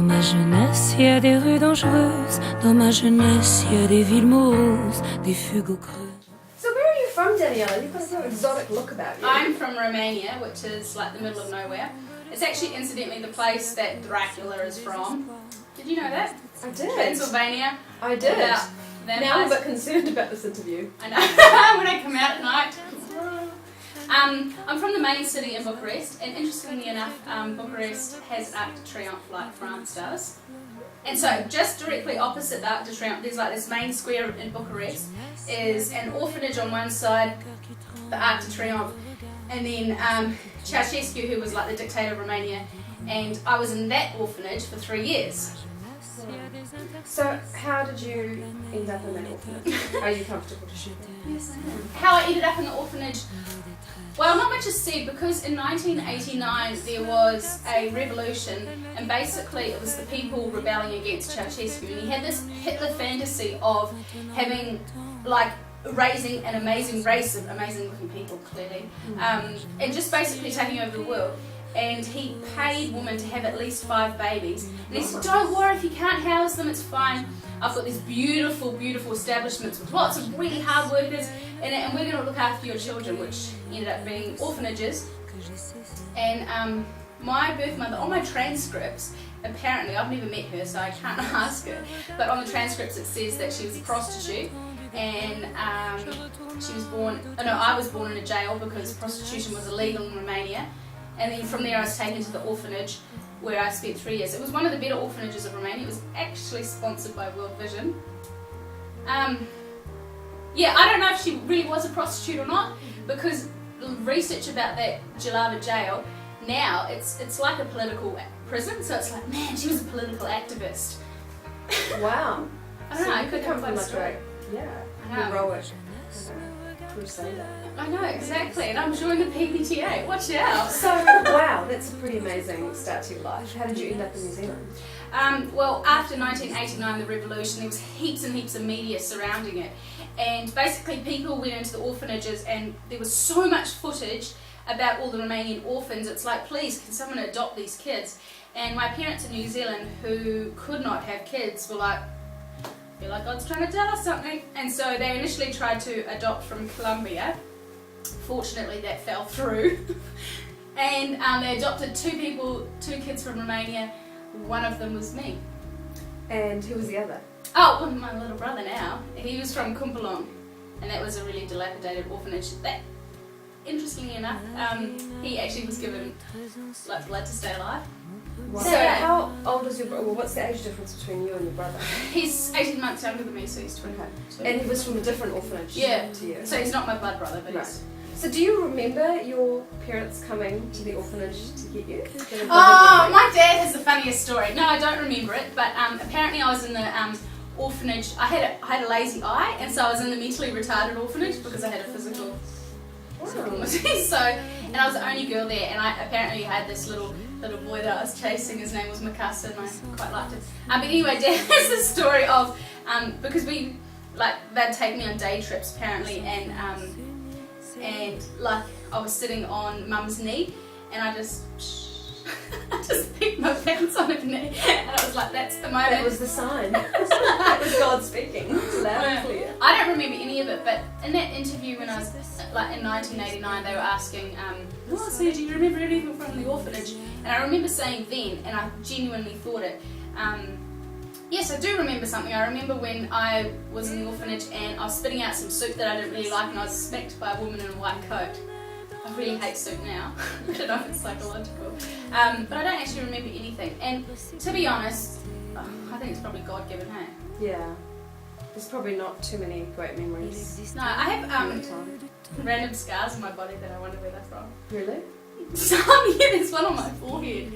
ma jeunesse, il y a des rues dangereuses. Dans ma jeunesse, il y a des villes moroses, des fugues aux creux. So where are you from, Daniela? You've got a sort of exotic look about you. I'm from Romania, which is like the middle of nowhere. It's actually, incidentally, the place that Dracula is from. Did you know that? I did. Pennsylvania. I did. About that Now I'm a place. bit concerned about this interview. I know. When I come out at night. I'm from the main city in Bucharest, and interestingly enough, Bucharest has Arc de Triomphe like France does. And so, just directly opposite the Arc de Triomphe, there's like this main square in Bucharest, is an orphanage on one side, the Arc de Triomphe, and then Ceausescu, who was like the dictator of Romania, and I was in that orphanage for 3 years. So how did you end up in that orphanage? Are you comfortable to share that? Yes, I am. How I ended up in the orphanage, well, not much is said, because in 1989 there was a revolution, and basically it was the people rebelling against Ceausescu, and he had this Hitler fantasy of having, like, raising an amazing race of amazing looking people, clearly, and just basically taking over the world. And he paid women to have at least 5 babies. And he said, don't worry, if you can't house them, it's fine. I've got these beautiful, beautiful establishments with lots of really hard workers in it, and we're going to look after your children, which ended up being orphanages. And my birth mother, on my transcripts, apparently, I've never met her, so I can't ask her, but on the transcripts it says that she was a prostitute, and she was born, I was born in a jail because prostitution was illegal in Romania. And then from there I was taken to the orphanage where I spent 3 years. It was one of the better orphanages of Romania. It was actually sponsored by World Vision. Yeah, I don't know if she really was a prostitute or not, because the research about that Jalava jail, now it's like a political prison, so it's like, man, she was a political activist. Wow. I don't know, I could couldn't come find from a story. I know. heroic crusader. I know, exactly, and I'm joining the PPTA, watch out. So, wow, that's a pretty amazing start to your life. How did you end up in New Zealand? Well, after 1989, the revolution, there was heaps and heaps of media surrounding it. And basically people went into the orphanages, and there was so much footage about all the Romanian orphans. It's like, please, can someone adopt these kids? And my parents in New Zealand, who could not have kids, were like, I feel like God's trying to tell us something. And so they initially tried to adopt from Colombia. Fortunately, that fell through. And they adopted 2 kids from Romania. One of them was me. And who was the other? Oh, well, my little brother now. He was from Kumpalong, and that was a really dilapidated orphanage. That, interestingly enough, he actually was given like blood to stay alive. Wow. So, So how old is your brother? Well, what's the age difference between you and your brother? he's 18 months younger than me, so he's 22. And he was from a different orphanage Yeah. to you. So he's not my blood brother, but Right. he's... So do you remember your parents coming to the orphanage to get you? Oh, my dad has the funniest story. No, I don't remember it, but apparently I was in the orphanage. I had a lazy eye, and so I was in the mentally retarded orphanage because I had a physical disability. So, and I was the only girl there, and I apparently had this little boy that I was chasing. His name was Mikasa, and I quite liked him. But anyway, Dad has this story of because they'd take me on day trips apparently, and like I was sitting on Mum's knee, and I just peeked my pants on her knee, and I was like, that's the moment. That was the sign. That was God speaking. It's loud and clear. I don't remember any of it, but in that interview when I was like in 1989, they were asking, so do you remember anything from the orphanage? And I remember saying then, and I genuinely thought it, yes, I do remember something. I remember when I was in the orphanage and I was spitting out some soup that I didn't really like, and I was smacked by a woman in a white coat. I really hate soup now. I don't know if it's psychological. But I don't actually remember anything. And to be honest, I think it's probably God-given, hey? Yeah. There's probably not too many great memories. No, I have from that time. random scars on my body that I wonder where they're from. Really? Yeah, there's one on my forehead.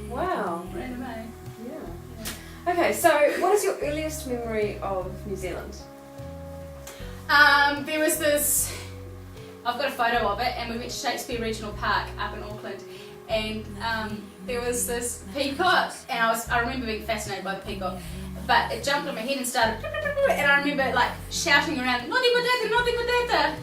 Wow. Random, eh? Yeah. Okay, so what is your earliest memory of New Zealand? There was this, I've got a photo of it, and we went to Shakespeare Regional Park up in Auckland, and there was this peacock, and I remember being fascinated by the peacock, but it jumped on my head and started, and I remember like shouting around, "Noti Potata, Noti Potata,"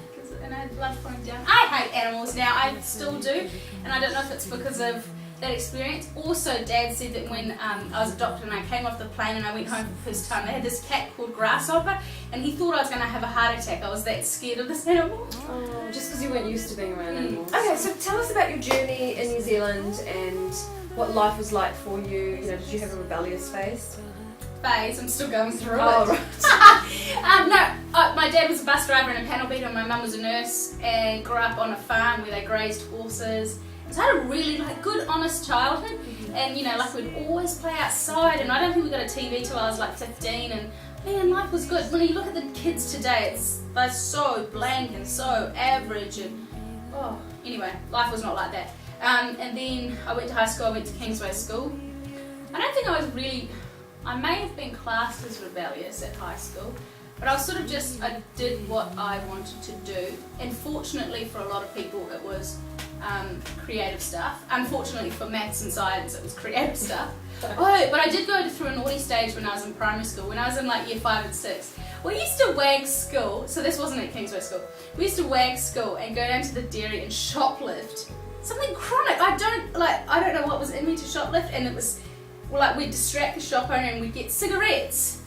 and I had blood pouring down. I hate animals now, I still do, and I don't know if it's because of that experience. Also, Dad said that when I was adopted and I came off the plane and I went home for the first time, they had this cat called Grasshopper, and he thought I was going to have a heart attack. I was that scared of this animal. Oh, just because you weren't used to being around animals. Okay, so tell us about your journey in New Zealand and what life was like for you. You know, did you have a rebellious phase? I'm still going through Oh, it. right. No, my dad was a bus driver and a panel beater, and my mum was a nurse and grew up on a farm where they grazed horses. So I had a really good, honest childhood, and we'd always play outside, and I don't think we got a TV till I was like 15, and man, life was good. When you look at the kids today, they're so blank and so average, and anyway, life was not like that. And then I went to high school, I went to Kingsway School. I don't think I may have been classed as rebellious at high school, but I was sort of I did what I wanted to do, and fortunately for a lot of people it was creative stuff. Unfortunately for maths and science it was creative stuff. Oh, but I did go through a naughty stage when I was in primary school. When I was in like year 5 and 6, we used to wag school, so this wasn't at Kingsway School, we used to wag school and go down to the dairy and shoplift. Something chronic. I don't know what was in me to shoplift, and it was we'd distract the shop owner and we'd get cigarettes.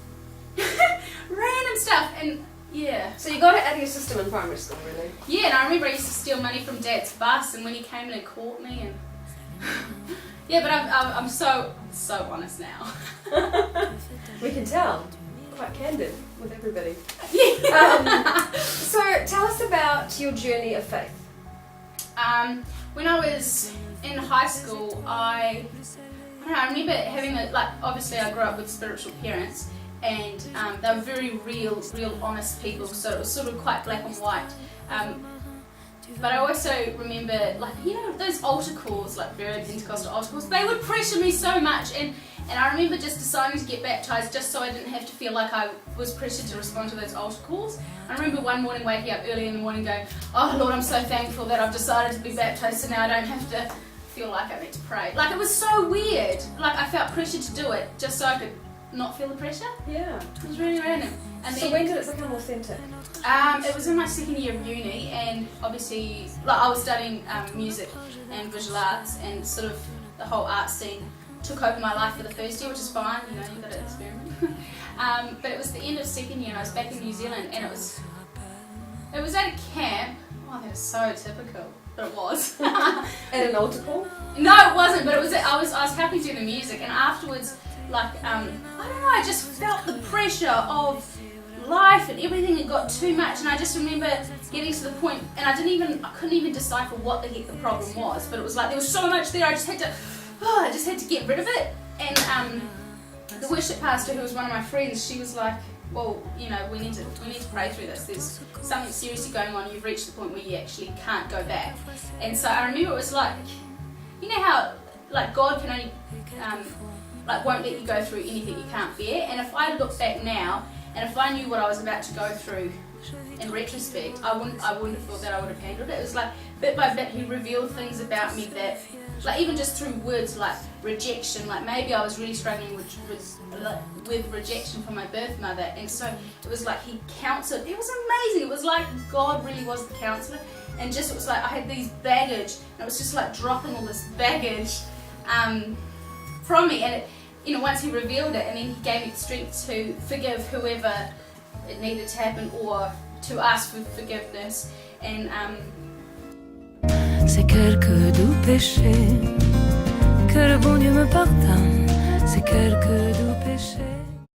Random stuff, and yeah. So you got it out of your system in primary school, really? Yeah, and I remember I used to steal money from Dad's bus, and when he came in and caught me, and yeah, but I'm so honest now. We can tell. Quite candid with everybody. Yeah. So tell us about your journey of faith. When I was in high school, I remember having obviously I grew up with spiritual parents, and they were very real honest people, so it was sort of quite black and white. But I also remember, those altar calls, like very Pentecostal altar calls, they would pressure me so much, and I remember just deciding to get baptised just so I didn't have to feel like I was pressured to respond to those altar calls. I remember one morning waking up early in the morning going, oh Lord, I'm so thankful that I've decided to be baptised, so now I don't have to feel like I need to pray. It was so weird. I felt pressured to do it just so I could not feel the pressure. Yeah. It was really random. And so when did it become authentic? It was in my second year of uni, and obviously I was studying music and visual arts, and sort of the whole art scene took over my life for the first year, which is fine, you've got to experiment. But it was the end of second year and I was back in New Zealand, and it was at a camp. Oh, that is so typical, but it was. At an altar call? No, it wasn't, but it was. I was helping do the music, and afterwards, I don't know, I just felt the pressure of life and everything. It got too much, and I just remember getting to the point, and I couldn't even decipher what the heck the problem was. But it was there was so much there. I just had to get rid of it. And the worship pastor, who was one of my friends, she was like, well, we need to pray through this. There's something seriously going on. You've reached the point where you actually can't go back. And so I remember it was how God can only won't let you go through anything you can't bear. And if I look back now, and if I knew what I was about to go through in retrospect, I wouldn't have thought that I would have handled it. It was bit by bit he revealed things about me that, even just through words like rejection, maybe I was really struggling with rejection from my birth mother, and so it was he counseled. It was amazing. It was God really was the counsellor, and just it was I had these baggage, and it was just dropping all this baggage from me, and it, once he revealed it, and then he gave me the strength to forgive whoever it needed to happen, or to ask for forgiveness, and c'est quelques doux péchés que le bon Dieu me pardonne, c'est quelques doux péchés.